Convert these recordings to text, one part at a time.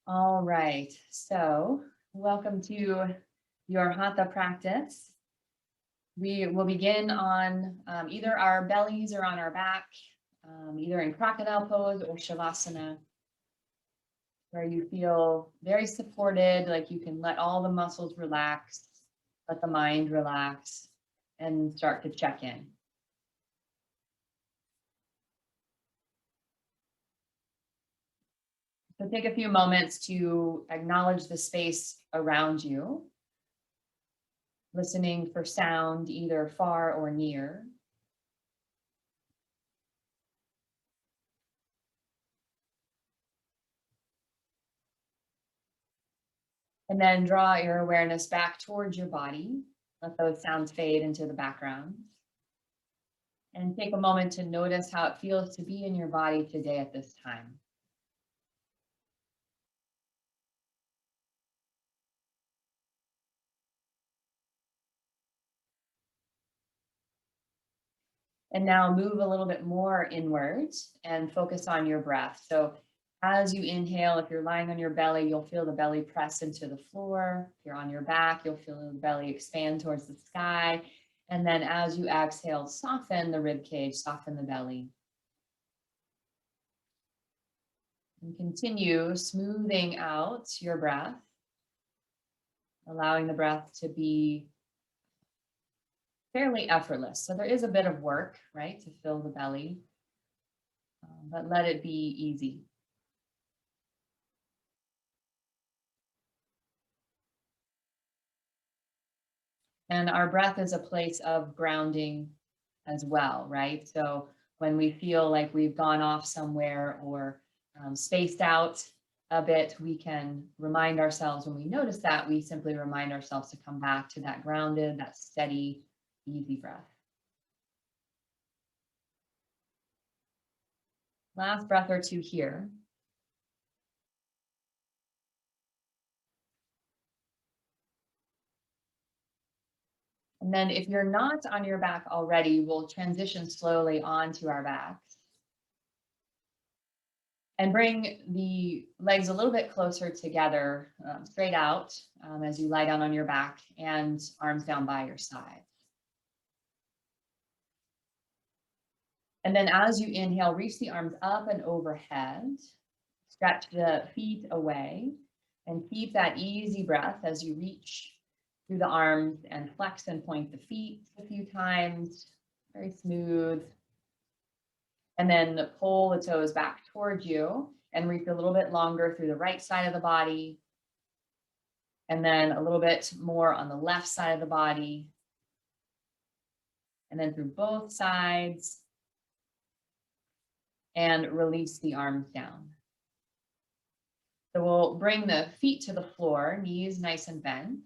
All right, so welcome to your Hatha practice. We will begin on either our bellies or on our back, either in crocodile pose or shavasana, where you feel very supported, like you can let all the muscles relax, let the mind relax, and start to check in. So take a few moments to acknowledge the space around you, listening for sound either far or near. And then draw your awareness back towards your body. Let those sounds fade into the background. And take a moment to notice how it feels to be in your body today at this time. And now move a little bit more inwards and focus on your breath. So as you inhale, if you're lying on your belly, you'll feel the belly press into the floor. If you're on your back, you'll feel the belly expand towards the sky. And then as you exhale, soften the rib cage, soften the belly. And continue smoothing out your breath, allowing the breath to be fairly effortless. So there is a bit of work, right, to fill the belly, but let it be easy. And our breath is a place of grounding as well, right? So when we feel like we've gone off somewhere or spaced out a bit, we can remind ourselves, when we notice that, we simply remind ourselves to come back to that grounded, that steady, easy breath. Last breath or two here. And then if you're not on your back already, we'll transition slowly onto our backs. And bring the legs a little bit closer together, straight out as you lie down on your back and arms down by your side. And then as you inhale, reach the arms up and overhead, stretch the feet away, and keep that easy breath as you reach through the arms and flex and point the feet a few times, very smooth. And then pull the toes back towards you and reach a little bit longer through the right side of the body. And then a little bit more on the left side of the body. And then through both sides. And release the arms down. So we'll bring the feet to the floor, knees nice and bent.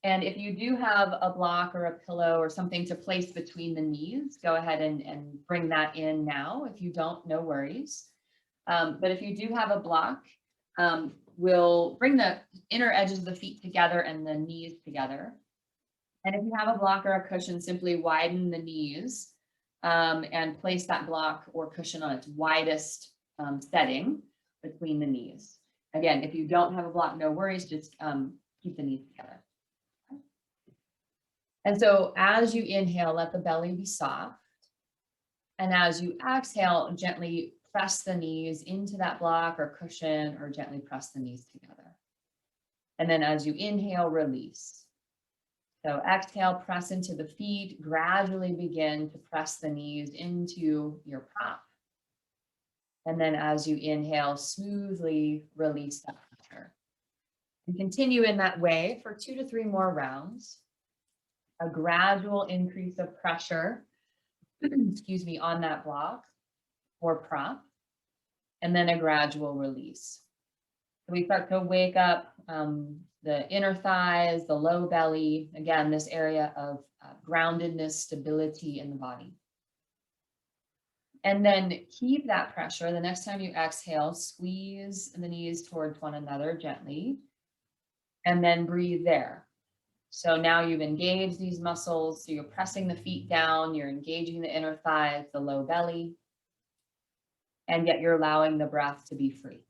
And if you do have a block or a pillow or something to place between the knees, go ahead and bring that in now. If you don't, no worries. But if you do have a block, we'll bring the inner edges of the feet together and the knees together. And if you have a block or a cushion, simply widen the knees and place that block or cushion on its widest setting between the knees. Again, if you don't have a block, no worries, just keep the knees together. And so as you inhale, let the belly be soft. And as you exhale, gently press the knees into that block or cushion, or gently press the knees together. And then as you inhale, release. So exhale, press into the feet, gradually begin to press the knees into your prop. And then as you inhale, smoothly release that pressure. And continue in that way for 2 to 3 more rounds. A gradual increase of pressure, excuse me, on that block or prop, and then a gradual release. So we start to wake up the inner thighs, the low belly, again, this area of groundedness, stability in the body. And then keep that pressure. The next time you exhale, squeeze the knees towards one another gently, and then breathe there. So now you've engaged these muscles, so you're pressing the feet down, you're engaging the inner thighs, the low belly, and yet you're allowing the breath to be free.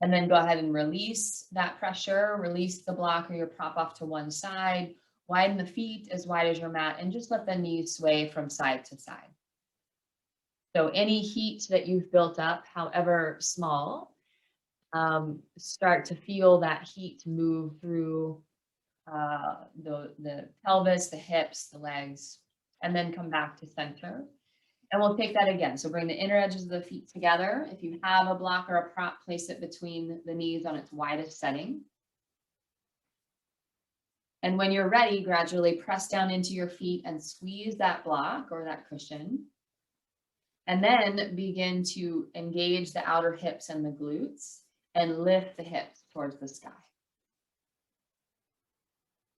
And then go ahead and release that pressure, release the block or your prop off to one side, widen the feet as wide as your mat, and just let the knees sway from side to side. So any heat that you've built up, however small, start to feel that heat move through the pelvis, the hips, the legs, and then come back to center. And we'll take that again. So bring the inner edges of the feet together. If you have a block or a prop, place it between the knees on its widest setting. And when you're ready, gradually press down into your feet and squeeze that block or that cushion. And then begin to engage the outer hips and the glutes and lift the hips towards the sky.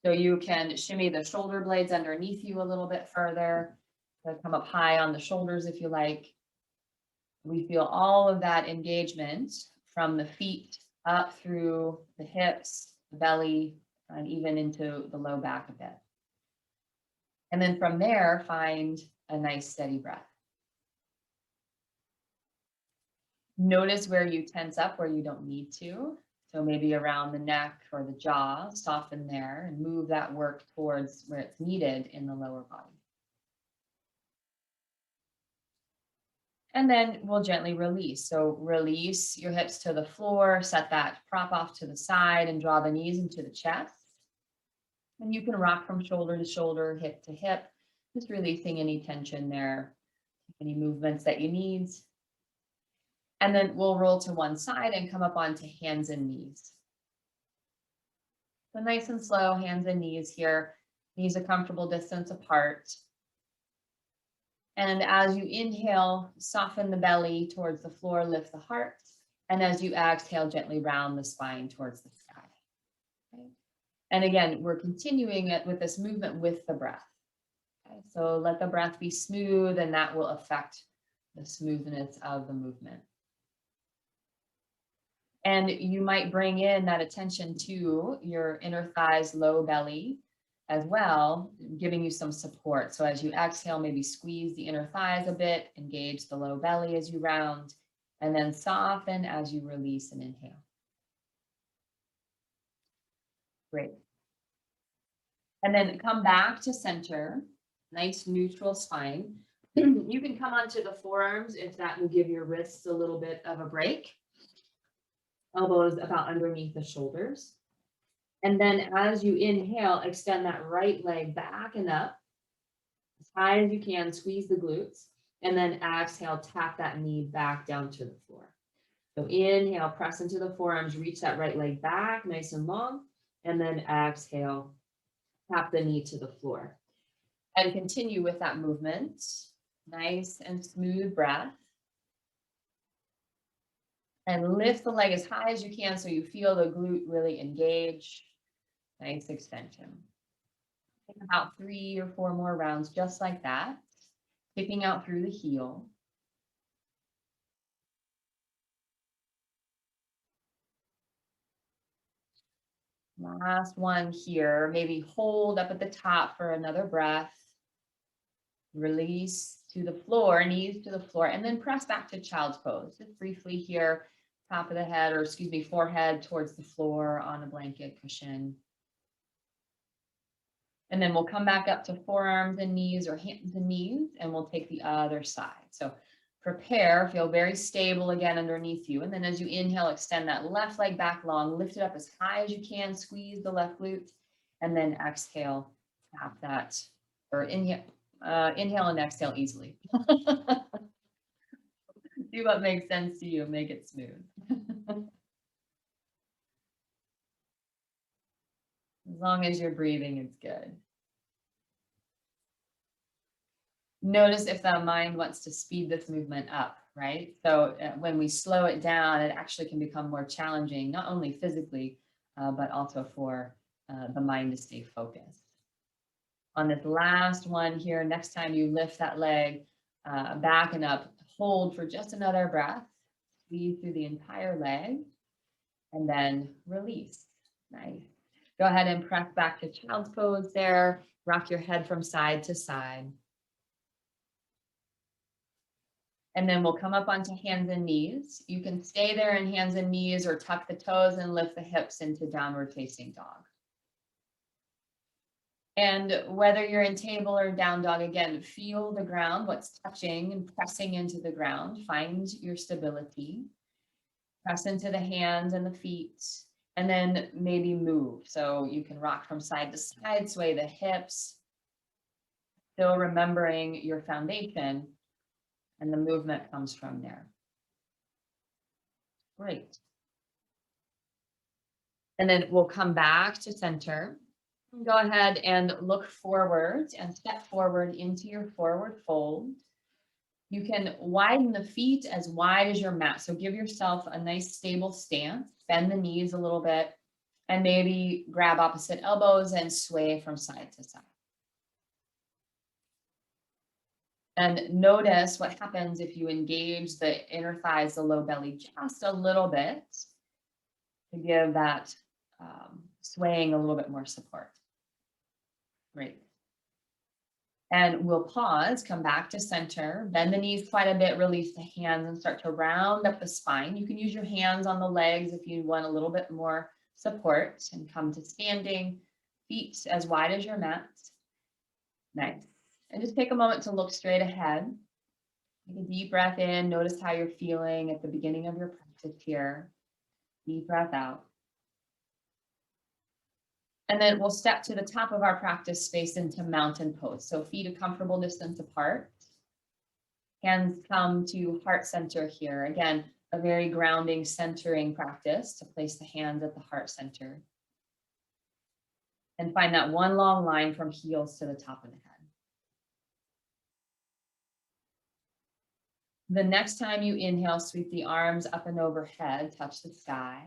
So you can shimmy the shoulder blades underneath you a little bit further. So come up high on the shoulders if you like. We feel all of that engagement from the feet up through the hips, the belly, and even into the low back a bit. And then from there, find a nice steady breath. Notice where you tense up, where you don't need to. So maybe around the neck or the jaw, soften there and move that work towards where it's needed in the lower body. And then we'll gently release. So release your hips to the floor, set that prop off to the side and draw the knees into the chest. And you can rock from shoulder to shoulder, hip to hip, just releasing any tension there, any movements that you need. And then we'll roll to one side and come up onto hands and knees. So nice and slow, hands and knees here. Knees a comfortable distance apart. And as you inhale, soften the belly towards the floor, lift the heart. And as you exhale, gently round the spine towards the sky. Okay. And again, we're continuing it with this movement with the breath. Okay. So let the breath be smooth, and that will affect the smoothness of the movement. And you might bring in that attention to your inner thighs, low belly as well, giving you some support. So as you exhale, maybe squeeze the inner thighs a bit, engage the low belly as you round, and then soften as you release and inhale. Great. And then come back to center, nice neutral spine. You can come onto the forearms if that will give your wrists a little bit of a break. Elbows about underneath the shoulders. And then as you inhale, extend that right leg back and up as high as you can, squeeze the glutes, and then exhale, tap that knee back down to the floor. So inhale, press into the forearms, reach that right leg back nice and long, and then exhale, tap the knee to the floor. And continue with that movement. Nice and smooth breath. And lift the leg as high as you can so you feel the glute really engage. Nice extension. Take about 3 or 4 more rounds just like that. Kicking out through the heel. Last one here. Maybe hold up at the top for another breath. Release to the floor, knees to the floor, and then press back to child's pose. Just briefly here. Top of the head, or excuse me, forehead towards the floor on a blanket cushion. And then we'll come back up to forearms and knees or hands and knees, and we'll take the other side. So prepare, feel very stable again underneath you. And then as you inhale, extend that left leg back long, lift it up as high as you can, squeeze the left glute, and then exhale, tap that, or inhale and exhale easily. Do what makes sense to you, make it smooth. As long as you're breathing, it's good. Notice if the mind wants to speed this movement up, right? So when we slow it down, it actually can become more challenging, not only physically, but also for the mind to stay focused. On this last one here, next time you lift that leg back and up, hold for just another breath, squeeze through the entire leg, and then release. Nice. Go ahead and press back to child's pose there. Rock your head from side to side. And then we'll come up onto hands and knees. You can stay there in hands and knees or tuck the toes and lift the hips into downward facing dog. And whether you're in table or down dog, again, feel the ground, what's touching and pressing into the ground. Find your stability. Press into the hands and the feet, and then maybe move. So you can rock from side to side, sway the hips, still remembering your foundation, and the movement comes from there. Great. And then we'll come back to center. Go ahead and look forward and step forward into your forward fold. You can widen the feet as wide as your mat. So give yourself a nice stable stance, bend the knees a little bit, and maybe grab opposite elbows and sway from side to side. And notice what happens if you engage the inner thighs, the low belly, just a little bit to give that swaying a little bit more support. Great. And we'll pause, come back to center, bend the knees quite a bit, release the hands and start to round up the spine. You can use your hands on the legs if you want a little bit more support, and come to standing, feet as wide as your mat. Nice. And just take a moment to look straight ahead. Take a deep breath in. Notice how you're feeling at the beginning of your practice here. Deep breath out. And then we'll step to the top of our practice space into mountain pose. So feet a comfortable distance apart. Hands come to heart center here. Again, a very grounding, centering practice to place the hands at the heart center. And find that one long line from heels to the top of the head. The next time you inhale, sweep the arms up and overhead, touch the sky.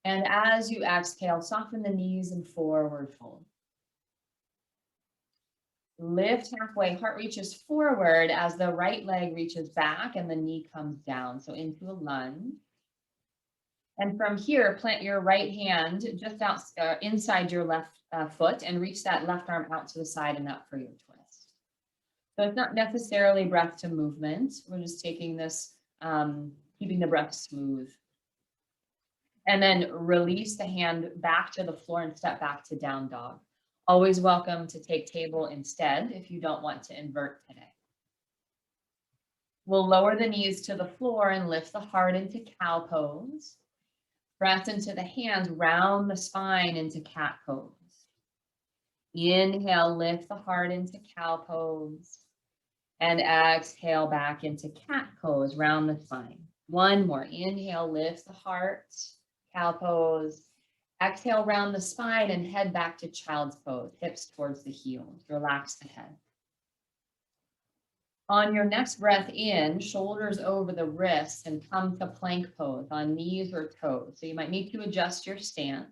And as you exhale, soften the knees and forward fold. Lift halfway, heart reaches forward as the right leg reaches back and the knee comes down. So into a lunge. And from here, plant your right hand just out inside your left foot and reach that left arm out to the side and up for your twist. So it's not necessarily breath to movement. We're just taking this, keeping the breath smooth. And then release the hand back to the floor and step back to down dog. Always welcome to take table instead if you don't want to invert today. We'll lower the knees to the floor and lift the heart into cow pose. Press into the hands, round the spine into cat pose. Inhale, lift the heart into cow pose. And exhale back into cat pose, round the spine. One more, inhale, lift the heart, cow pose. Exhale, round the spine and head back to child's pose, hips towards the heels. Relax the head. On your next breath in, shoulders over the wrists and come to plank pose on knees or toes. So you might need to adjust your stance.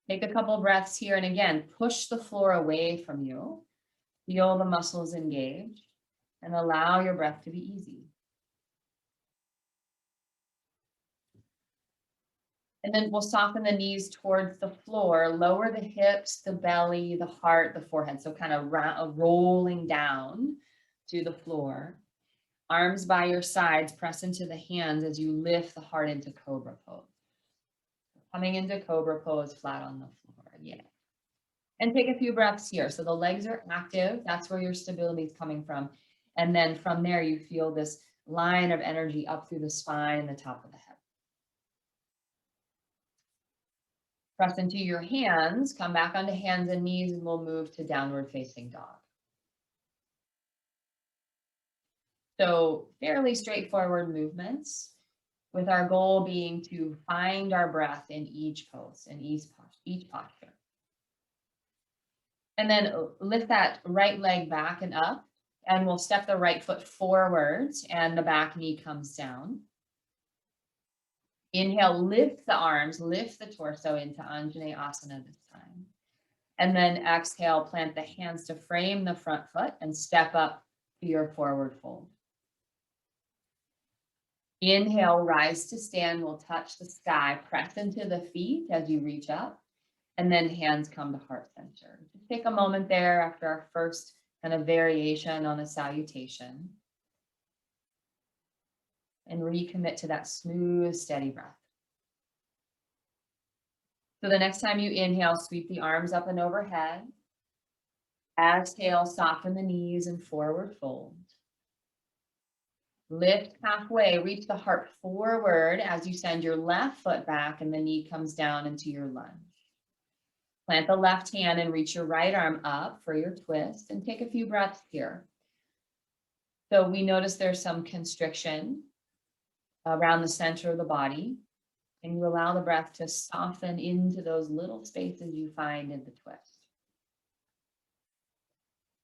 Take a couple breaths here, and again, push the floor away from you. Feel the muscles engage and allow your breath to be easy. And then we'll soften the knees towards the floor, lower the hips, the belly, the heart, the forehead. So kind of rolling down to the floor. Arms by your sides, press into the hands as you lift the heart into cobra pose. Coming into cobra pose, flat on the floor. Yeah. And take a few breaths here. So the legs are active. That's where your stability is coming from. And then from there, you feel this line of energy up through the spine and the top of the head. Press into your hands, come back onto hands and knees, and we'll move to downward facing dog. So fairly straightforward movements, with our goal being to find our breath in each pose, in each posture. And then lift that right leg back and up, and we'll step the right foot forwards and the back knee comes down. Inhale, lift the arms, lift the torso into Anjaneyasana this time. And then exhale, plant the hands to frame the front foot and step up to your forward fold. Inhale, rise to stand. We'll touch the sky, press into the feet as you reach up, and then hands come to heart center. Just take a moment there after our first kind of variation on a salutation. and recommit to that smooth, steady breath. So the next time you inhale, sweep the arms up and overhead. Exhale, soften the knees and forward fold. Lift halfway, reach the heart forward as you send your left foot back and the knee comes down into your lunge. Plant the left hand and reach your right arm up for your twist and take a few breaths here. So we notice there's some constriction around the center of the body, and you allow the breath to soften into those little spaces you find in the twist.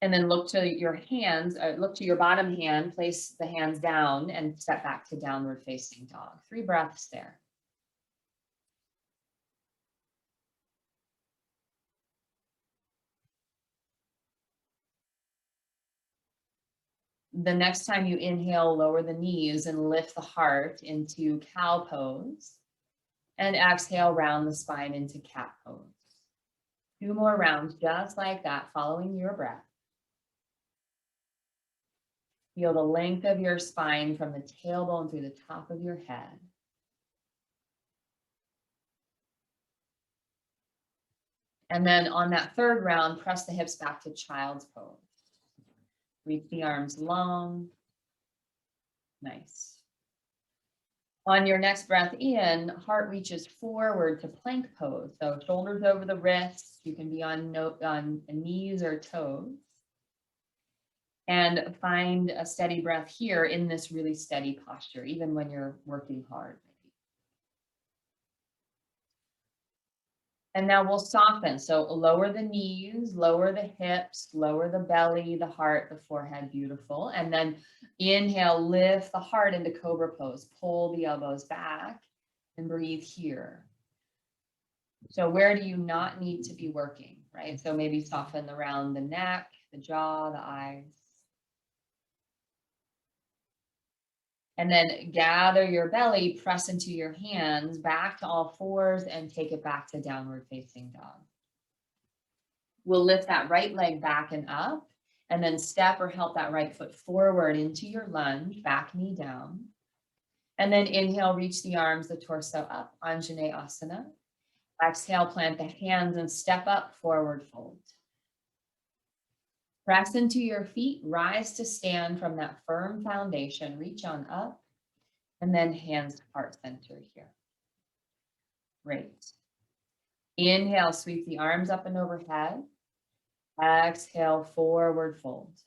And then look to your hands, look to your bottom hand, place the hands down and step back to downward facing dog. 3 breaths there. The next time you inhale, lower the knees and lift the heart into cow pose. And exhale, round the spine into cat pose. 2 more rounds, just like that, following your breath. Feel the length of your spine from the tailbone through the top of your head. And then on that 3rd round, press the hips back to child's pose. Reach the arms long. Nice. On your next breath in, heart reaches forward to plank pose. So shoulders over the wrists. You can be on knees or toes. And find a steady breath here in this really steady posture, even when you're working hard. And now we'll soften. So lower the knees, lower the hips, lower the belly, the heart, the forehead, beautiful. And then inhale, lift the heart into cobra pose. Pull the elbows back and breathe here. So where do you not need to be working, right? So maybe soften around the neck, the jaw, the eyes. And then gather your belly, press into your hands, back to all fours, and take it back to downward facing dog. We'll lift that right leg back and up, and then step or help that right foot forward into your lunge, back knee down. And then inhale, reach the arms, the torso up, Anjaneyasana. Exhale, plant the hands and step up, forward fold. Press into your feet, rise to stand from that firm foundation, reach on up, and then hands to heart center here. Great. Inhale, sweep the arms up and overhead. Exhale, forward fold.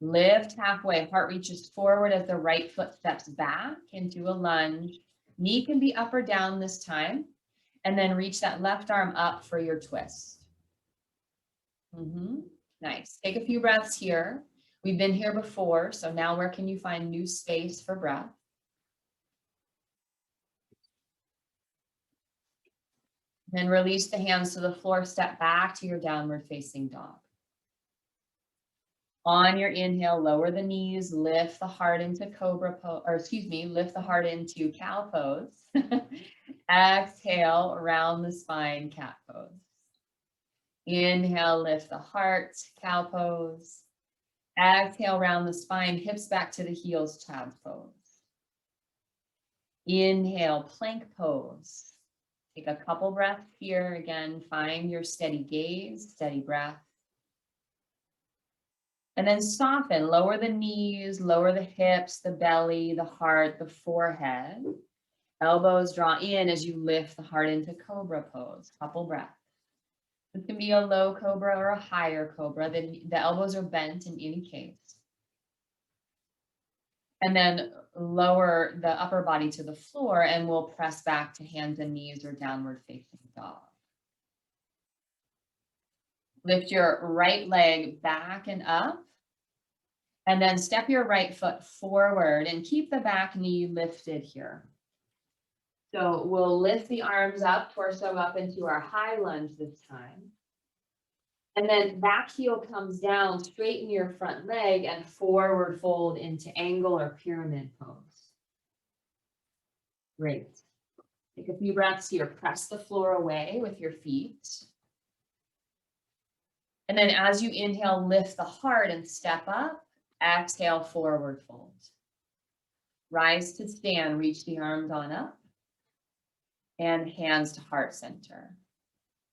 Lift halfway, heart reaches forward as the right foot steps back into a lunge. Knee can be up or down this time, and then reach that left arm up for your twist. Nice. Take a few breaths here. We've been here before, so now where can you find new space for breath? Then release the hands to the floor, step back to your downward facing dog. On your inhale, lower the knees, lift the heart into cobra pose, or excuse me, lift the heart into cow pose. Exhale, round the spine, cat pose. Inhale, lift the heart, cow pose. Exhale, round the spine, hips back to the heels, child's pose. Inhale, plank pose. Take a couple breaths here. Again, find your steady gaze, steady breath. And then soften, lower the knees, lower the hips, the belly, the heart, the forehead. Elbows draw in as you lift the heart into cobra pose. Couple breaths. It can be a low cobra or a higher cobra. The elbows are bent in any case. And then lower the upper body to the floor and we'll press back to hands and knees or downward facing dog. Lift your right leg back and up. And then step your right foot forward and keep the back knee lifted here. So we'll lift the arms up, torso up into our high lunge this time. And then back heel comes down, straighten your front leg and forward fold into angle or pyramid pose. Great. Take a few breaths here. Press the floor away with your feet. And then as you inhale, lift the heart and step up. Exhale, forward fold. Rise to stand, reach the arms on up and hands to heart center.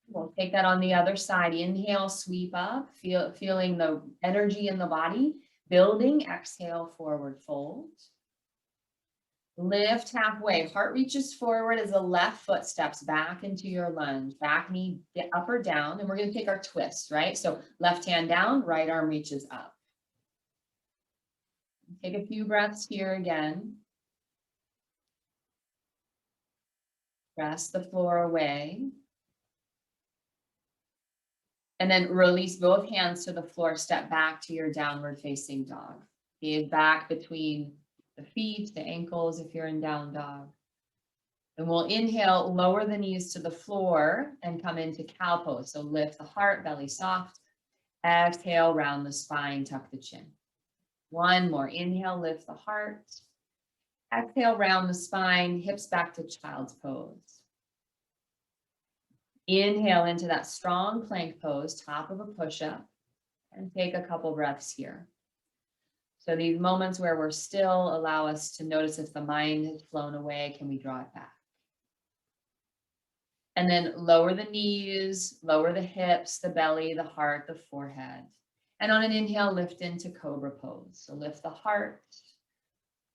We'll take that on the other side. Inhale, sweep up, feeling the energy in the body building. Exhale, forward fold. Lift halfway. Heart reaches forward as the left foot steps back into your lunge. Back knee up or down. And we're going to take our twist, right? So left hand down, right arm reaches up. Take a few breaths here again. Press the floor away. And then release both hands to the floor. Step back to your downward facing dog. Gaze back between the feet, the ankles if you're in down dog. And we'll inhale, lower the knees to the floor and come into cow pose. So lift the heart, belly soft. Exhale, round the spine, tuck the chin. One more. Inhale, lift the heart. Exhale, round the spine, hips back to child's pose. Inhale into that strong plank pose, top of a push-up, and take a couple breaths here. So these moments where we're still allow us to notice if the mind has flown away, can we draw it back? And then lower the knees, lower the hips, the belly, the heart, the forehead. And on an inhale, lift into cobra pose. So lift the heart,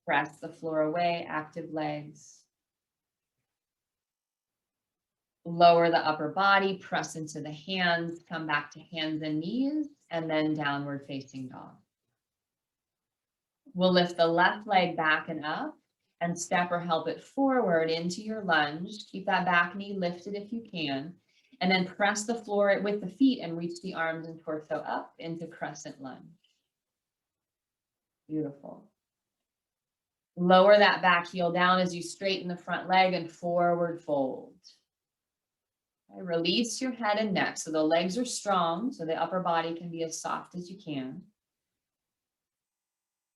press the floor away, active legs. Lower the upper body, press into the hands, come back to hands and knees, and then downward facing dog. We'll lift the left leg back and up and step or help it forward into your lunge. Keep that back knee lifted if you can, and then press the floor with the feet and reach the arms and torso up into crescent lunge. Beautiful. Lower that back heel down as you straighten the front leg and forward fold. Release your head and neck. So the legs are strong, so the upper body can be as soft as you can.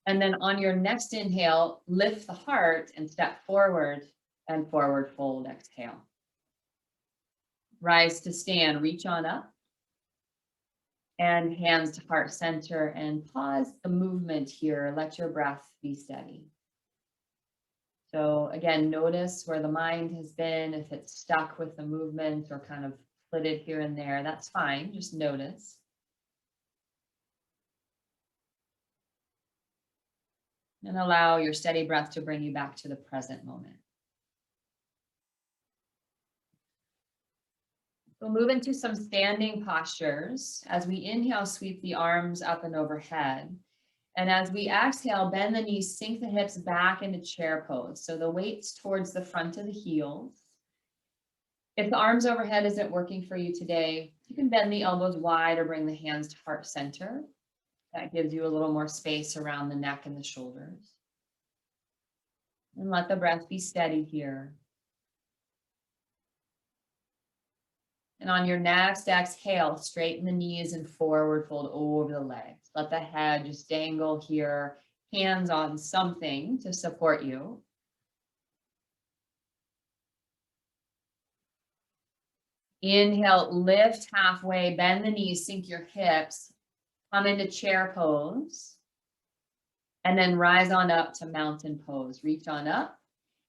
And then on your next inhale, lift the heart and step forward and forward fold, exhale. Rise to stand, reach on up. And hands to heart center and pause the movement here. Let your breath be steady. So again, notice where the mind has been, if it's stuck with the movement or kind of flitted here and there, that's fine, just notice. And allow your steady breath to bring you back to the present moment. We'll move into some standing postures. As we inhale, sweep the arms up and overhead. And as we exhale, bend the knees, sink the hips back into chair pose. So the weight's towards the front of the heels. If the arms overhead isn't working for you today, you can bend the elbows wide or bring the hands to heart center. That gives you a little more space around the neck and the shoulders. And let the breath be steady here. And on your next exhale, straighten the knees and forward fold over the legs. Let the head just dangle here, hands on something to support you. Inhale, lift halfway, bend the knees, sink your hips, come into chair pose. And then rise on up to mountain pose. Reach on up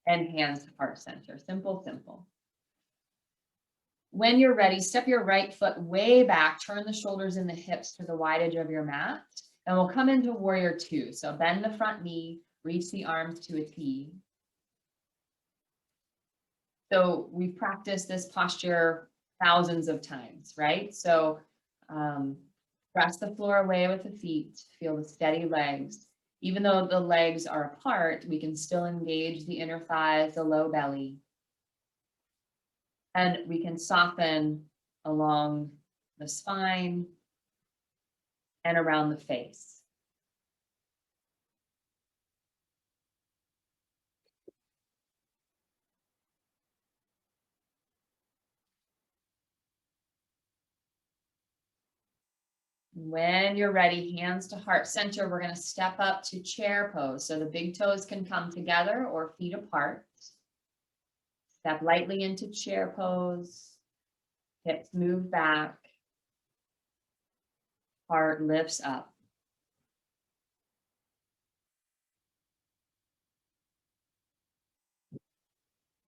and hands to heart center. Simple, simple. When you're ready, step your right foot way back, turn the shoulders and the hips to the wide edge of your mat, and we'll come into warrior two. So bend the front knee, reach the arms to a T. So we've practiced this posture thousands of times, right? So press the floor away with the feet, feel the steady legs. Even though the legs are apart, we can still engage the inner thighs, the low belly. And we can soften along the spine and around the face. When you're ready, hands to heart center, we're going to step up to chair pose. So the big toes can come together or feet apart. Step lightly into chair pose. Hips move back. Heart lifts up.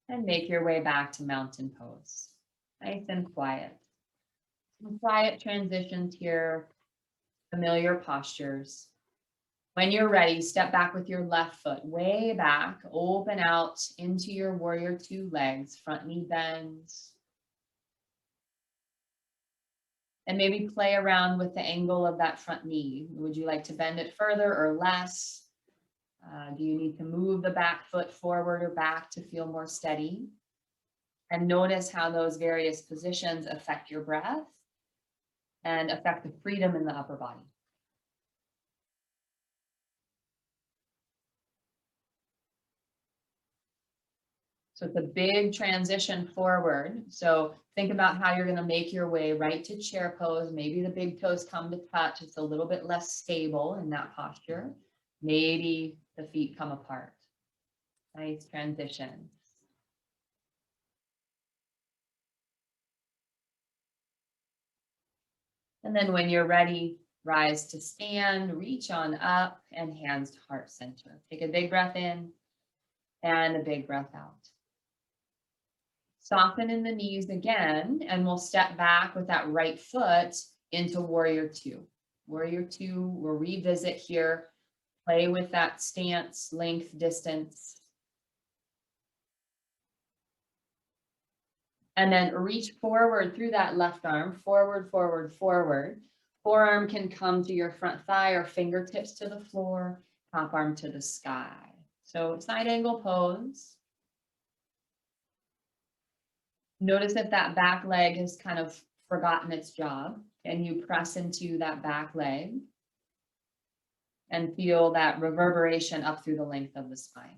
And make your way back to mountain pose. Nice and quiet. Some quiet transitions here, familiar postures. When you're ready, step back with your left foot way back, open out into your warrior two legs, front knee bends. And maybe play around with the angle of that front knee. Would you like to bend it further or less? Do you need to move the back foot forward or back to feel more steady? And notice how those various positions affect your breath and affect the freedom in the upper body. So it's a big transition forward. So think about how you're going to make your way right to chair pose. Maybe the big toes come to touch. It's a little bit less stable in that posture. Maybe the feet come apart. Nice transition. And then when you're ready, rise to stand, reach on up, and hands to heart center. Take a big breath in and a big breath out. Soften in the knees again, and we'll step back with that right foot into warrior two. Warrior two, we'll revisit here. Play with that stance, length, distance. And then reach forward through that left arm, forward, forward, forward. Forearm can come to your front thigh or fingertips to the floor, top arm to the sky. So side angle pose. Notice if that back leg has kind of forgotten its job. And you press into that back leg and feel that reverberation up through the length of the spine.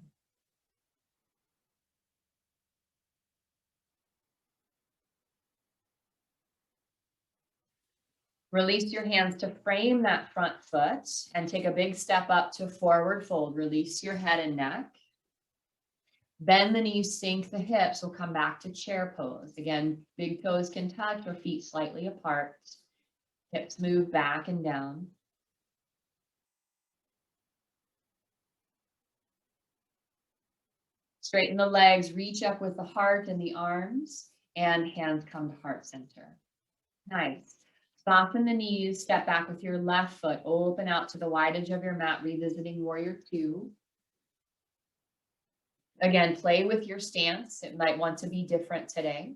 Release your hands to frame that front foot and take a big step up to forward fold. Release your head and neck. Bend the knees, sink the hips. We'll come back to chair pose. Again, big toes can touch or feet slightly apart. Hips move back and down. Straighten the legs, reach up with the heart and the arms, and hands come to heart center. Nice. Soften the knees, step back with your left foot, open out to the wide edge of your mat, revisiting warrior two. Again, play with your stance. It might want to be different today.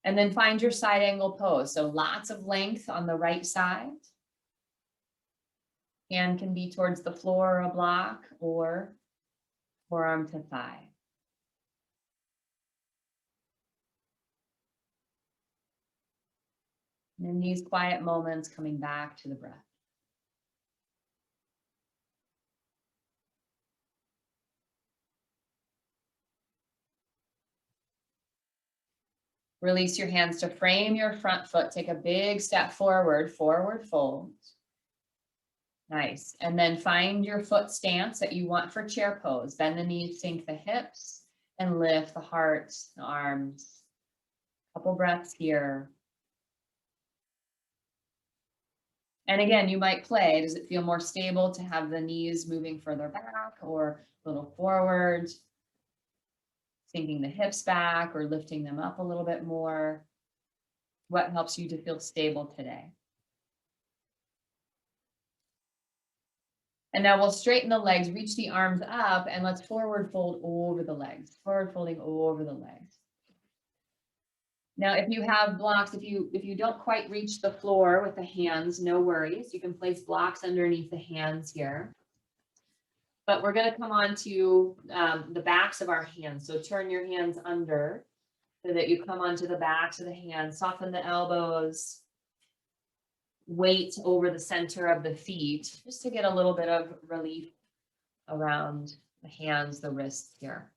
And then find your side angle pose. So lots of length on the right side. Hand can be towards the floor or a block, or forearm to thigh. And in these quiet moments, coming back to the breath. Release your hands to frame your front foot. Take a big step forward, forward fold. Nice. And then find your foot stance that you want for chair pose. Bend the knees, sink the hips, and lift the heart, the arms. Couple breaths here. And again, you might play. Does it feel more stable to have the knees moving further back or a little forward? Sinking the hips back or lifting them up a little bit more? What helps you to feel stable today? And now we'll straighten the legs, reach the arms up, and let's forward fold over the legs. Forward folding over the legs. Now, if you have blocks, if you don't quite reach the floor with the hands, no worries. You can place blocks underneath the hands here. But we're going to come on to the backs of our hands. So turn your hands under so that you come onto the backs of the hands. Soften the elbows. Weight over the center of the feet, just to get a little bit of relief around the hands, the wrists here.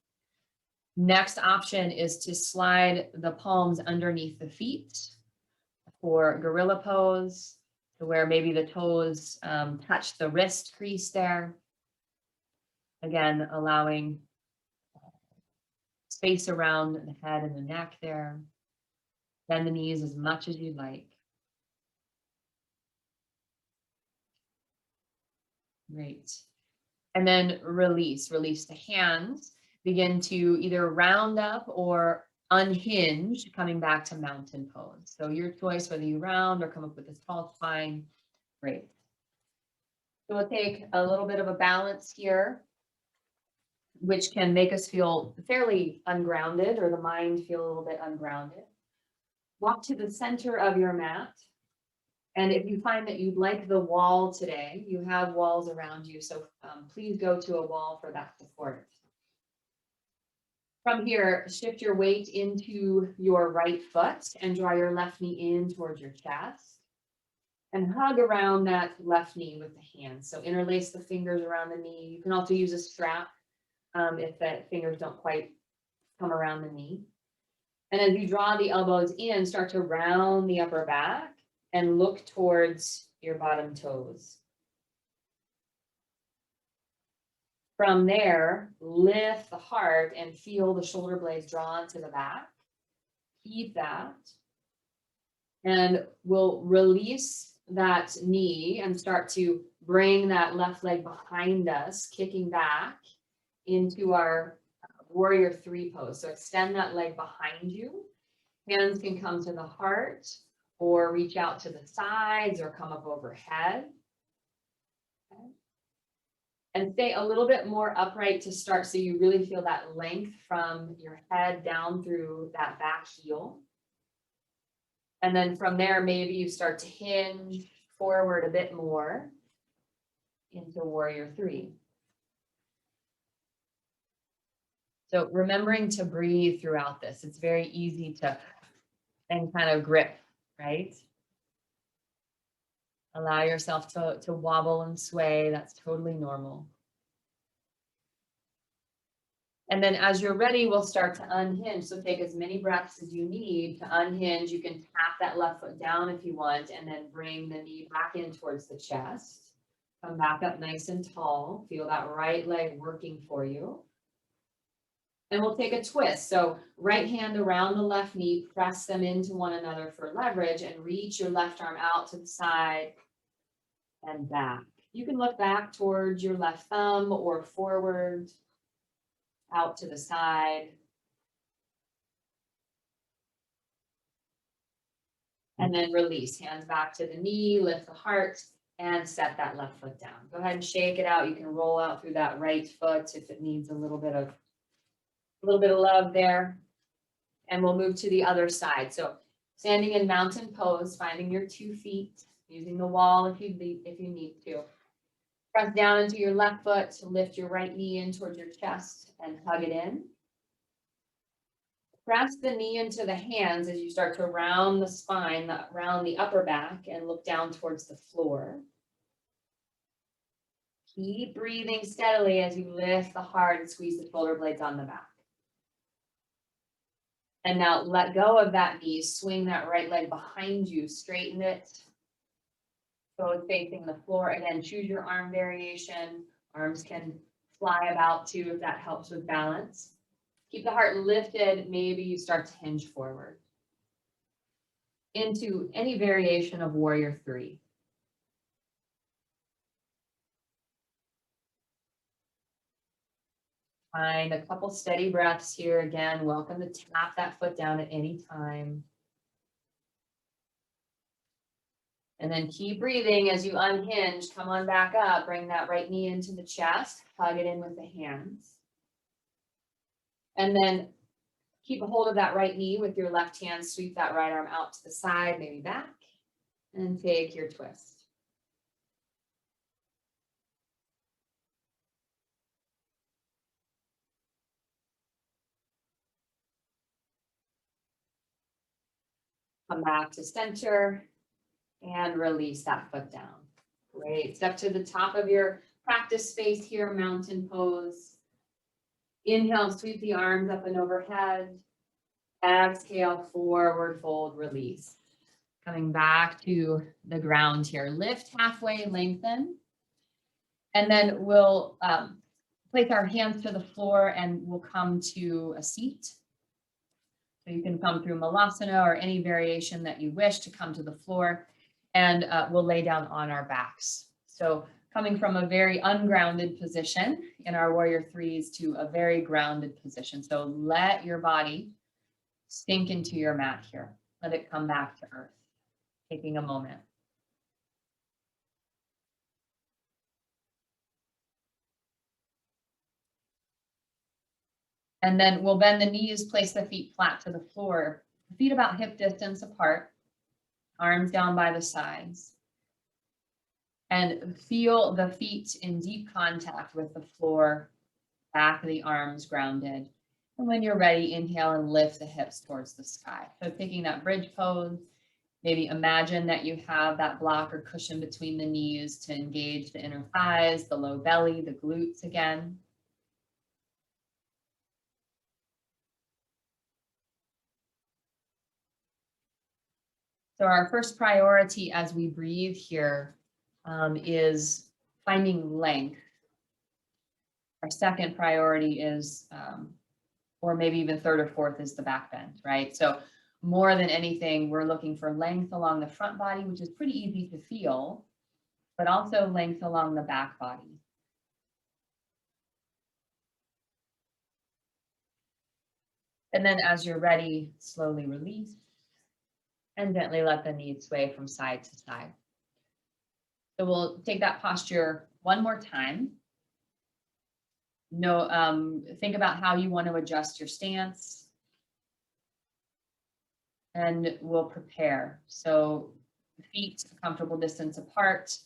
Next option is to slide the palms underneath the feet for gorilla pose, to where maybe the toes touch the wrist crease there. Again, allowing space around the head and the neck there. Bend the knees as much as you'd like. Great. And then release the hands. begin to either round up or unhinge, coming back to mountain pose. So your choice, whether you round or come up with this tall spine, great. So we'll take a little bit of a balance here, which can make us feel fairly ungrounded, or the mind feel a little bit ungrounded. Walk to the center of your mat. And if you find that you'd like the wall today, you have walls around you, so please go to a wall for that support. From here, shift your weight into your right foot and draw your left knee in towards your chest. And hug around that left knee with the hands. So interlace the fingers around the knee. You can also use a strap if the fingers don't quite come around the knee. And as you draw the elbows in, start to round the upper back and look towards your bottom toes. From there, lift the heart and feel the shoulder blades drawn to the back. Keep that. And we'll release that knee and start to bring that left leg behind us, kicking back into our warrior three pose. So extend that leg behind you. Hands can come to the heart or reach out to the sides or come up overhead. Okay. And stay a little bit more upright to start, so you really feel that length from your head down through that back heel. And then from there, maybe you start to hinge forward a bit more into warrior three. So remembering to breathe throughout this, it's very easy to and kind of grip, right? Allow yourself to wobble and sway. That's totally normal. And then as you're ready, we'll start to unhinge. So take as many breaths as you need to unhinge. You can tap that left foot down if you want, and then bring the knee back in towards the chest. Come back up nice and tall. Feel that right leg working for you. And we'll take a twist. So right hand around the left knee, press them into one another for leverage, and reach your left arm out to the side and back. You can look back towards your left thumb or forward, out to the side. And then release, hands back to the knee, lift the heart, and set that left foot down. Go ahead and shake it out. You can roll out through that right foot if it needs a little bit of love there. And we'll move to the other side. So standing in mountain pose, finding your 2 feet, using the wall if you need to. Press down into your left foot to lift your right knee in towards your chest and hug it in. Press the knee into the hands as you start to round the spine, round the upper back, and look down towards the floor. Keep breathing steadily as you lift the heart and squeeze the shoulder blades on the back. And now let go of that knee, swing that right leg behind you, straighten it. So it's facing the floor. Again, choose your arm variation. Arms can fly about too if that helps with balance. Keep the heart lifted. Maybe you start to hinge forward into any variation of warrior three. Find a couple steady breaths here. Again, welcome to tap that foot down at any time. And then keep breathing as you unhinge. Come on back up. Bring that right knee into the chest. Hug it in with the hands. And then keep a hold of that right knee with your left hand. Sweep that right arm out to the side, maybe back. And take your twist. Come back to center and release that foot down. Great. Step to the top of your practice space here, mountain pose. Inhale, sweep the arms up and overhead. Exhale, forward fold, release. Coming back to the ground here. Lift halfway, lengthen. And then we'll place our hands to the floor and we'll come to a seat. So you can come through Malasana or any variation that you wish to come to the floor, and we'll lay down on our backs. So coming from a very ungrounded position in our warrior threes to a very grounded position. So let your body sink into your mat here. Let it come back to earth, taking a moment. And then we'll bend the knees, place the feet flat to the floor, feet about hip distance apart, arms down by the sides. And feel the feet in deep contact with the floor, back of the arms grounded. And when you're ready, inhale and lift the hips towards the sky. So taking that bridge pose, maybe imagine that you have that block or cushion between the knees to engage the inner thighs, the low belly, the glutes again. So our first priority as we breathe here is finding length. Our second priority is, or maybe even third or fourth, is the back bend, right? So more than anything, we're looking for length along the front body, which is pretty easy to feel, but also length along the back body. And then as you're ready, slowly release and gently let the knees sway from side to side. So we'll take that posture one more time. Think about how you want to adjust your stance. And we'll prepare. So feet a comfortable distance apart,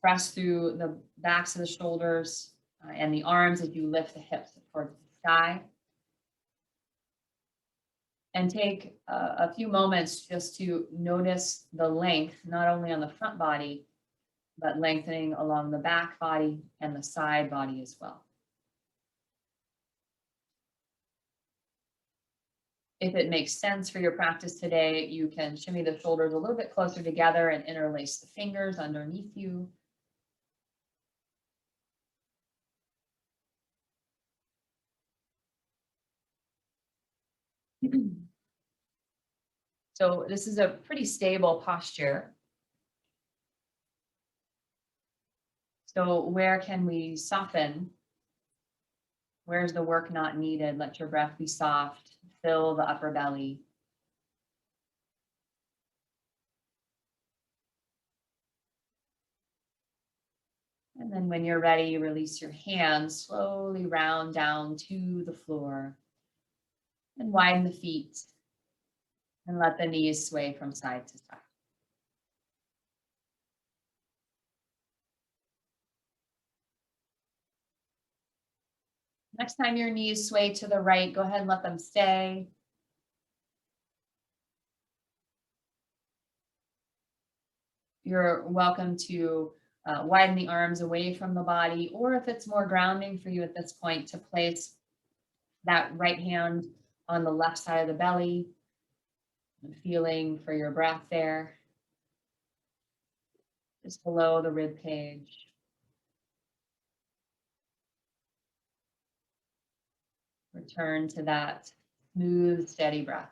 press through the backs of the shoulders and the arms as you lift the hips towards the sky. And take a few moments just to notice the length, not only on the front body, but lengthening along the back body and the side body as well. If it makes sense for your practice today, you can shimmy the shoulders a little bit closer together and interlace the fingers underneath you. So this is a pretty stable posture. So where can we soften? Where's the work not needed? Let your breath be soft. Fill the upper belly. And then when you're ready, release your hands, slowly round down to the floor and widen the feet and let the knees sway from side to side. Next time your knees sway to the right, go ahead and let them stay. You're welcome to widen the arms away from the body, or if it's more grounding for you at this point, to place that right hand on the left side of the belly, feeling for your breath there, just below the rib cage. Return to that smooth, steady breath.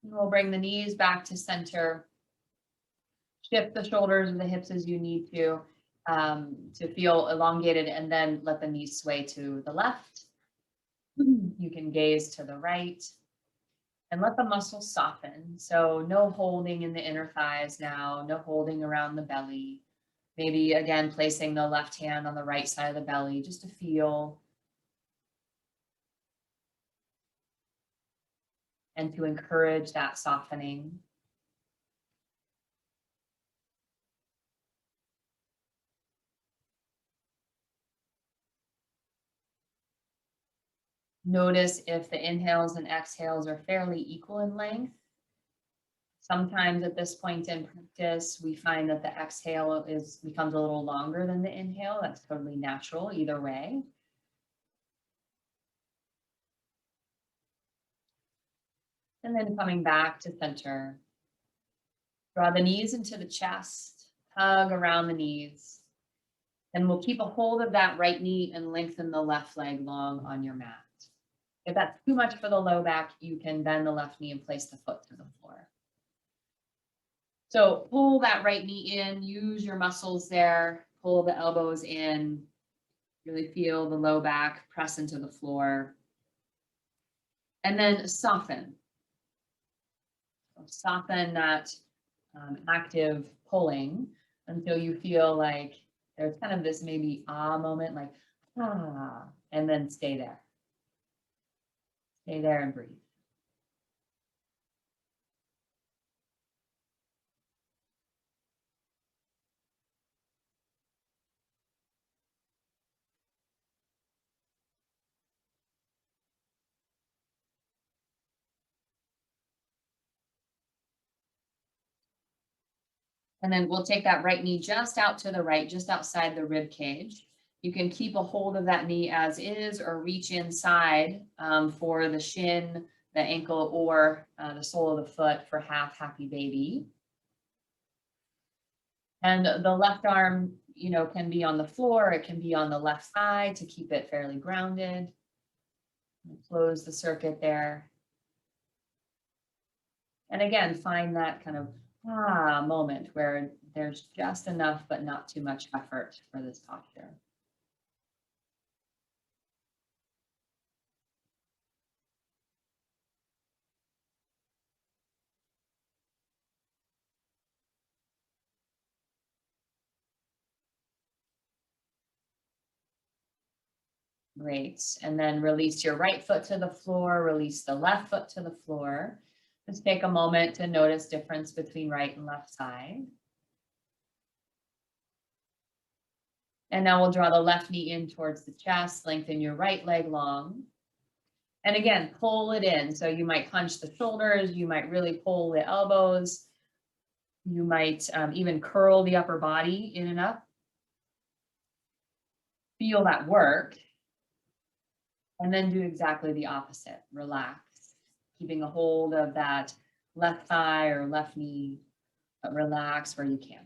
And we'll bring the knees back to center. Shift the shoulders and the hips as you need to feel elongated, and then let the knees sway to the left. You can gaze to the right and let the muscles soften. So no holding in the inner thighs now, no holding around the belly. Maybe again, placing the left hand on the right side of the belly just to feel and to encourage that softening. Notice if the inhales and exhales are fairly equal in length. Sometimes at this point in practice, we find that the exhale becomes a little longer than the inhale. That's totally natural either way. And then coming back to center. Draw the knees into the chest, hug around the knees. And we'll keep a hold of that right knee and lengthen the left leg long on your mat. If that's too much for the low back, you can bend the left knee and place the foot to the floor. So pull that right knee in, use your muscles there, pull the elbows in, really feel the low back press into the floor. And then soften. Soften that active pulling until you feel like there's kind of this maybe ah moment, like ah, and then stay there. Stay there and breathe. And then we'll take that right knee just out to the right, just outside the rib cage. You can keep a hold of that knee as is or reach inside for the shin, the ankle, or the sole of the foot for half happy baby. And the left arm, can be on the floor. It can be on the left side to keep it fairly grounded. Close the circuit there. And again, find that kind of moment where there's just enough, but not too much effort for this posture. Great. And then release your right foot to the floor, release the left foot to the floor. Just take a moment to notice difference between right and left side. And now we'll draw the left knee in towards the chest, lengthen your right leg long. And again, pull it in. So you might hunch the shoulders, you might really pull the elbows, you might even curl the upper body in and up. Feel that work. And then do exactly the opposite. Relax, keeping a hold of that left thigh or left knee, but relax where you can.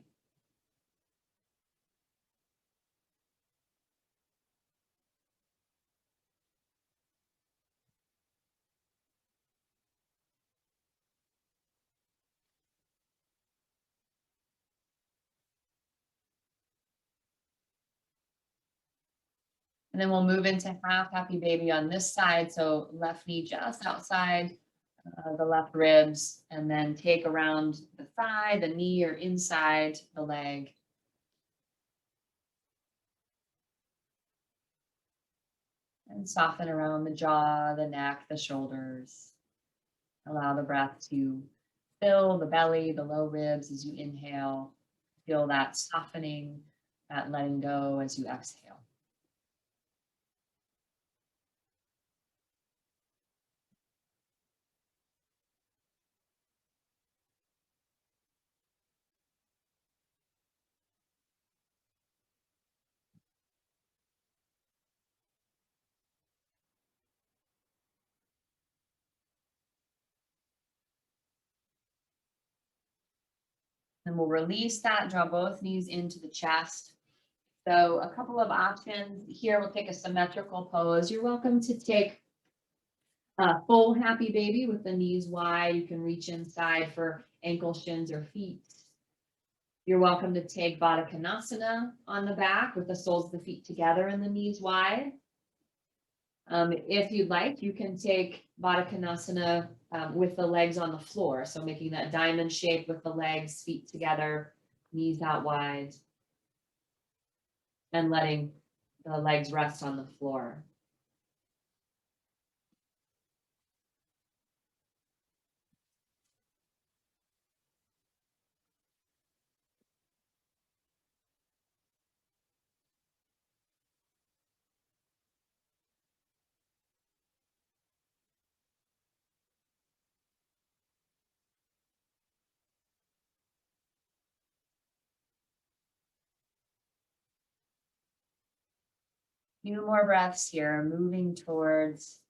And then we'll move into half happy baby on this side. So left knee just outside the left ribs, and then take around the thigh, the knee, or inside the leg. And soften around the jaw, the neck, the shoulders. Allow the breath to fill the belly, the low ribs as you inhale. Feel that softening, that letting go as you exhale. And we'll release that, draw both knees into the chest. So a couple of options here. We'll take a symmetrical pose. You're welcome to take a full happy baby with the knees wide. You can reach inside for ankle, shins, or feet. You're welcome to take Vata Konasana on the back with the soles of the feet together and the knees wide. If you'd like, you can take Vata Konasana with the legs on the floor. So making that diamond shape with the legs, feet together, knees out wide, and letting the legs rest on the floor. Few more breaths here, moving towards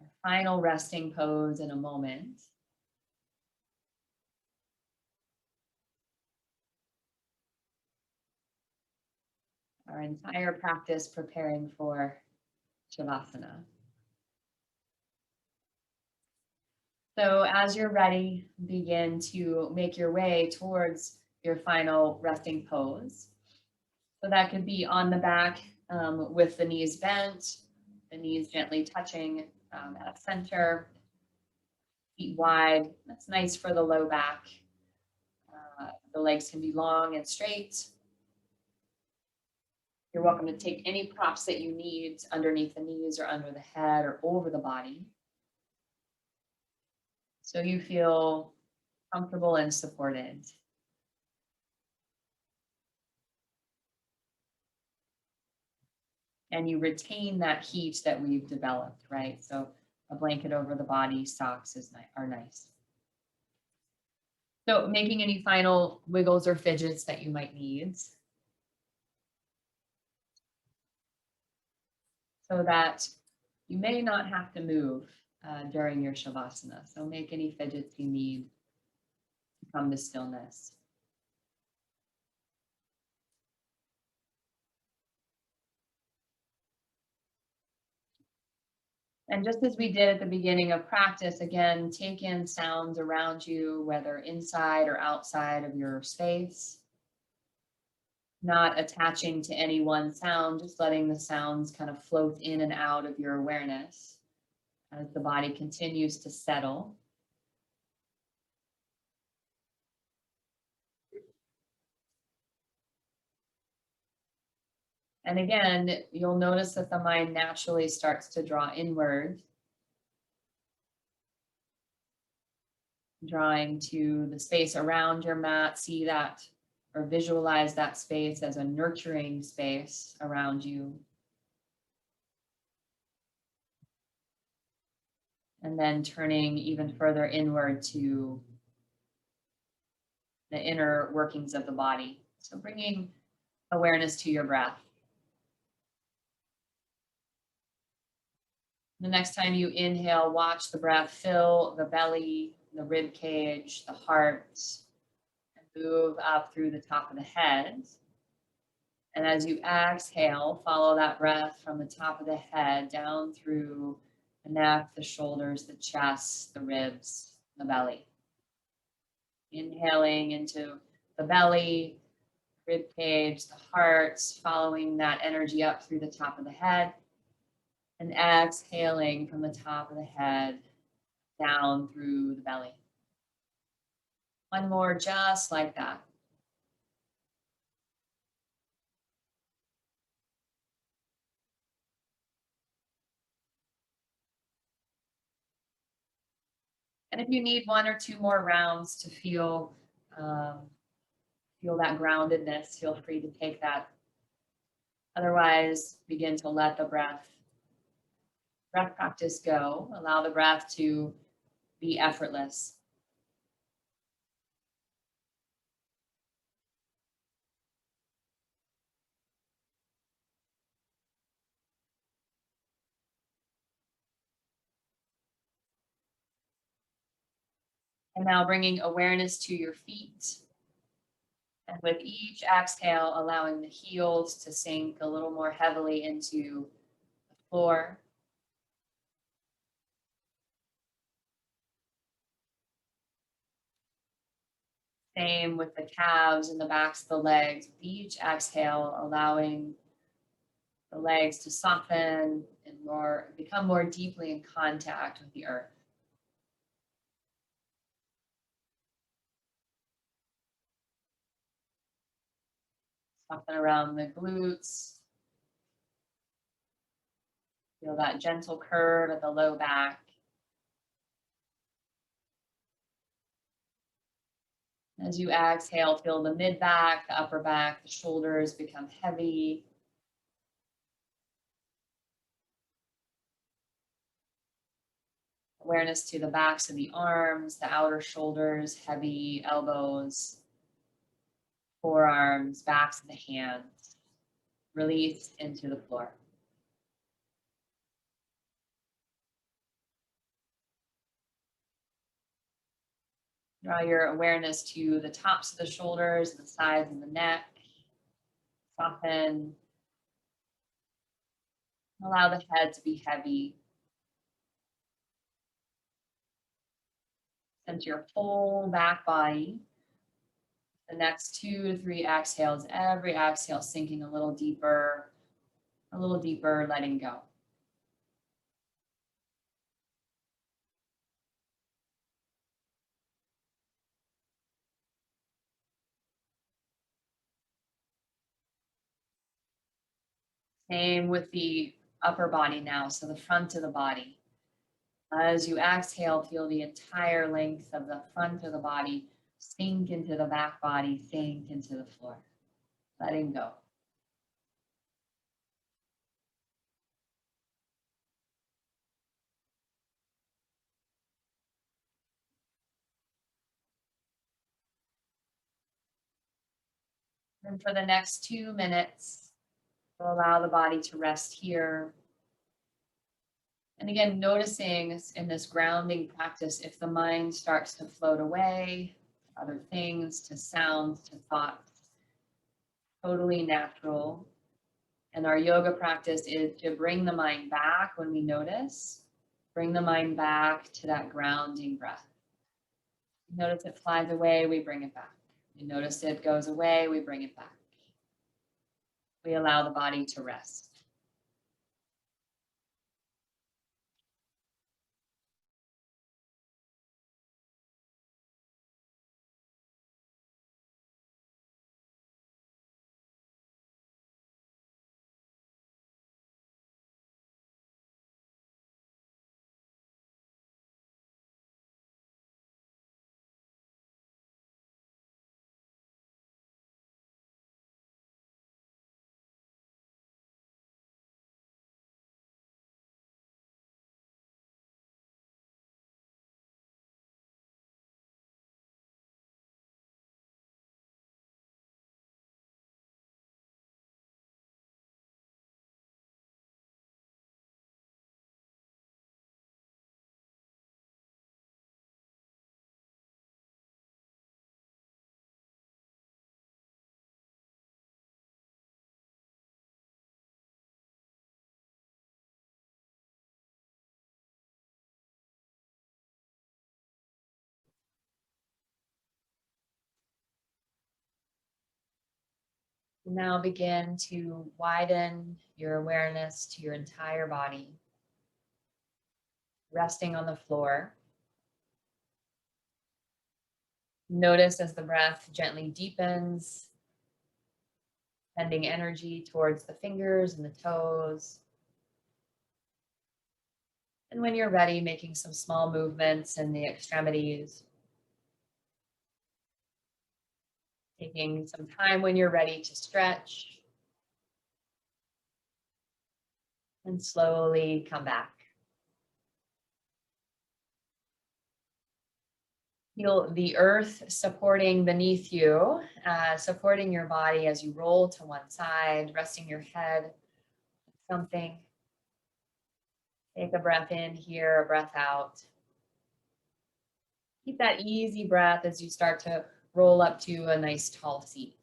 our final resting pose in a moment. Our entire practice preparing for Shavasana. So as you're ready, begin to make your way towards your final resting pose. So that could be on the back with the knees bent, the knees gently touching at center, feet wide. That's nice for the low back. The legs can be long and straight. You're welcome to take any props that you need underneath the knees or under the head or over the body, so you feel comfortable and supported. And you retain that heat that we've developed, right? So a blanket over the body, socks are nice. So making any final wiggles or fidgets that you might need, so that you may not have to move during your Shavasana. So make any fidgets you need to come to stillness. And just as we did at the beginning of practice, again, take in sounds around you, whether inside or outside of your space. Not attaching to any one sound, just letting the sounds kind of float in and out of your awareness as the body continues to settle. And again, you'll notice that the mind naturally starts to draw inward, drawing to the space around your mat. See that or visualize that space as a nurturing space around you. And then turning even further inward to the inner workings of the body. So bringing awareness to your breath. The next time you inhale, watch the breath fill the belly, the rib cage, the heart, and move up through the top of the head. And as you exhale, follow that breath from the top of the head down through the neck, the shoulders, the chest, the ribs, the belly. Inhaling into the belly, rib cage, the heart, following that energy up through the top of the head. And exhaling from the top of the head down through the belly. One more, just like that. And if you need one or two more rounds to feel that groundedness, feel free to take that. Otherwise, begin to let the breath practice go. Allow the breath to be effortless. And now bringing awareness to your feet. And with each exhale, allowing the heels to sink a little more heavily into the floor. Same with the calves and the backs of the legs. With each exhale, allowing the legs to soften and become more deeply in contact with the earth. Soften around the glutes. Feel that gentle curve at the low back. As you exhale, feel the mid back, the upper back, the shoulders become heavy. Awareness to the backs of the arms, the outer shoulders, heavy elbows, forearms, backs of the hands. Release into the floor. Draw your awareness to the tops of the shoulders, the sides of the neck. Soften. Allow the head to be heavy. into your whole back body. The next 2 to 3 exhales, every exhale sinking a little deeper, letting go. Same with the upper body now, so the front of the body. As you exhale, feel the entire length of the front of the body sink into the back body, sink into the floor, letting go. And for the next 2 minutes, we'll allow the body to rest here. And again, noticing in this grounding practice, if the mind starts to float away, other things, to sounds, to thoughts, totally natural. And our yoga practice is to bring the mind back when we notice, bring the mind back to that grounding breath. Notice it flies away, we bring it back. You notice it goes away, we bring it back. We allow the body to rest. Now begin to widen your awareness to your entire body, resting on the floor. Notice as the breath gently deepens, sending energy towards the fingers and the toes. And when you're ready, making some small movements in the extremities. Taking some time when you're ready to stretch. And slowly come back. Feel the earth supporting beneath you, supporting your body as you roll to one side, resting your head on something. Take a breath in here, a breath out. Keep that easy breath as you start to roll up to a nice tall seat.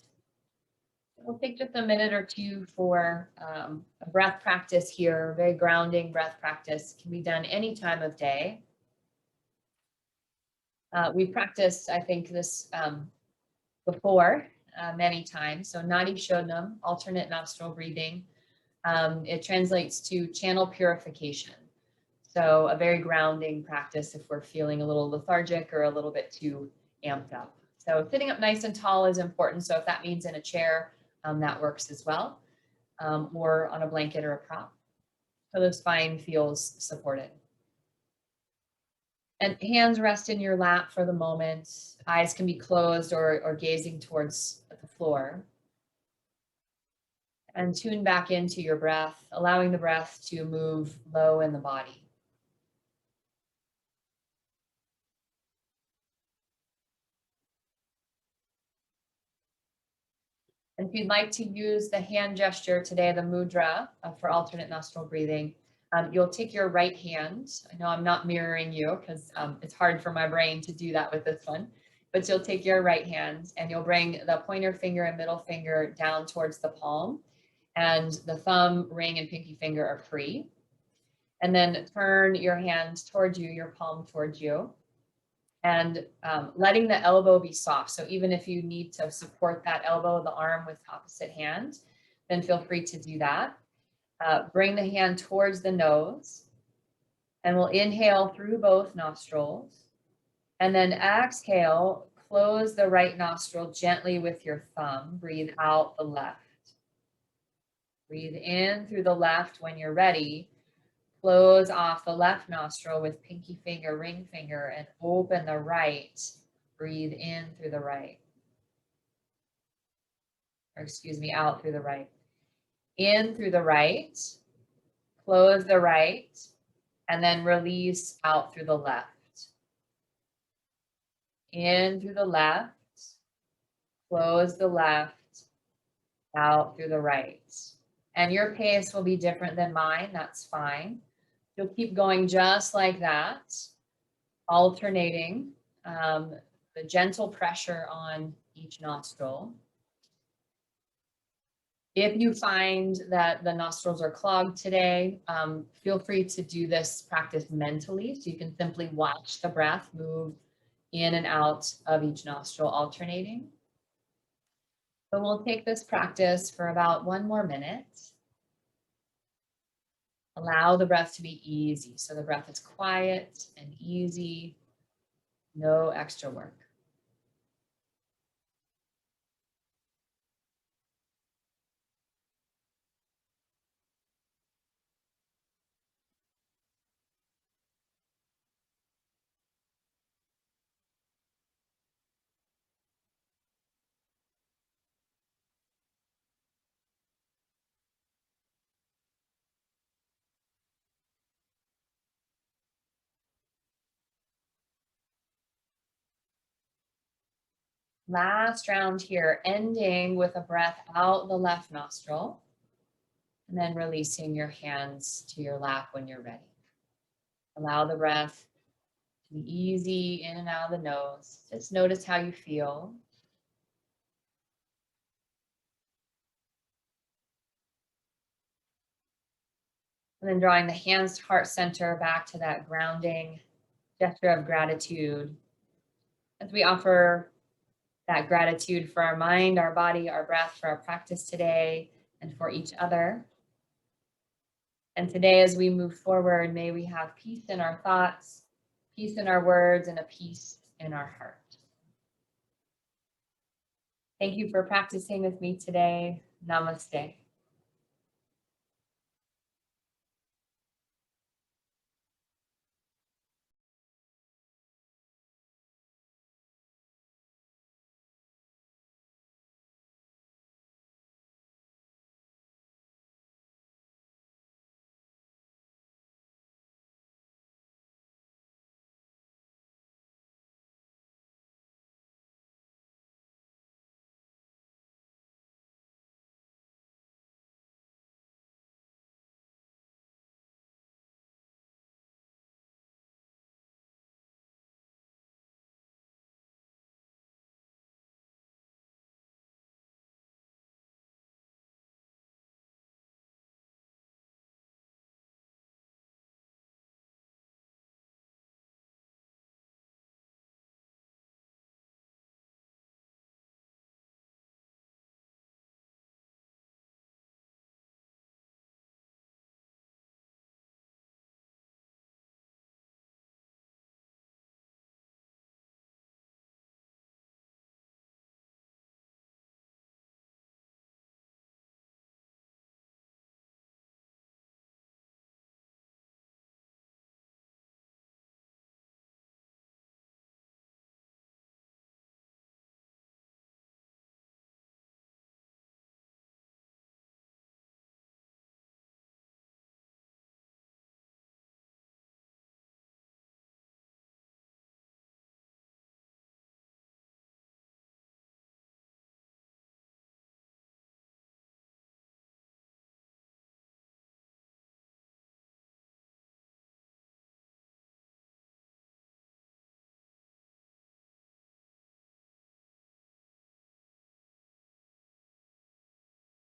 We'll take just a minute or two for a breath practice here, very grounding breath practice. Can be done any time of day. We practiced, I think, this before many times. So Nadi Shodham, alternate nostril breathing. It translates to channel purification. So a very grounding practice if we're feeling a little lethargic or a little bit too amped up. So sitting up nice and tall is important. So if that means in a chair, that works as well, or on a blanket or a prop. So the spine feels supported. And hands rest in your lap for the moment. Eyes can be closed or gazing towards the floor. And tune back into your breath, allowing the breath to move low in the body. And if you'd like to use the hand gesture today, the mudra for alternate nostril breathing, you'll take your right hand. I know I'm not mirroring you because it's hard for my brain to do that with this one, but you'll take your right hand and you'll bring the pointer finger and middle finger down towards the palm, and the thumb, ring, and pinky finger are free. And then turn your hand towards you, your palm towards you. and letting the elbow be soft. So even if you need to support that elbow, the arm with opposite hand, then feel free to do that. Bring the hand towards the nose, and we'll inhale through both nostrils, and then exhale, close the right nostril gently with your thumb. Breathe out the left. Breathe in through the left. When you're ready, close off the left nostril with pinky finger, ring finger, and open the right. Breathe in through the right. Or excuse me, out through the right. In through the right, close the right, and then release out through the left. In through the left, close the left, out through the right. And your pace will be different than mine, that's fine. You'll keep going just like that, alternating the gentle pressure on each nostril. If you find that the nostrils are clogged today, feel free to do this practice mentally. So you can simply watch the breath move in and out of each nostril, alternating. But we'll take this practice for about 1 more minute. Allow the breath to be easy. So the breath is quiet and easy, no extra work. Last round here, ending with a breath out the left nostril, and then releasing your hands to your lap when you're ready. Allow the breath to be easy in and out of the nose. Just notice how you feel. And then drawing the hands to heart center, back to that grounding gesture of gratitude as we offer that gratitude for our mind, our body, our breath, for our practice today, and for each other. And today, as we move forward, may we have peace in our thoughts, peace in our words, and a peace in our heart. Thank you for practicing with me today. Namaste.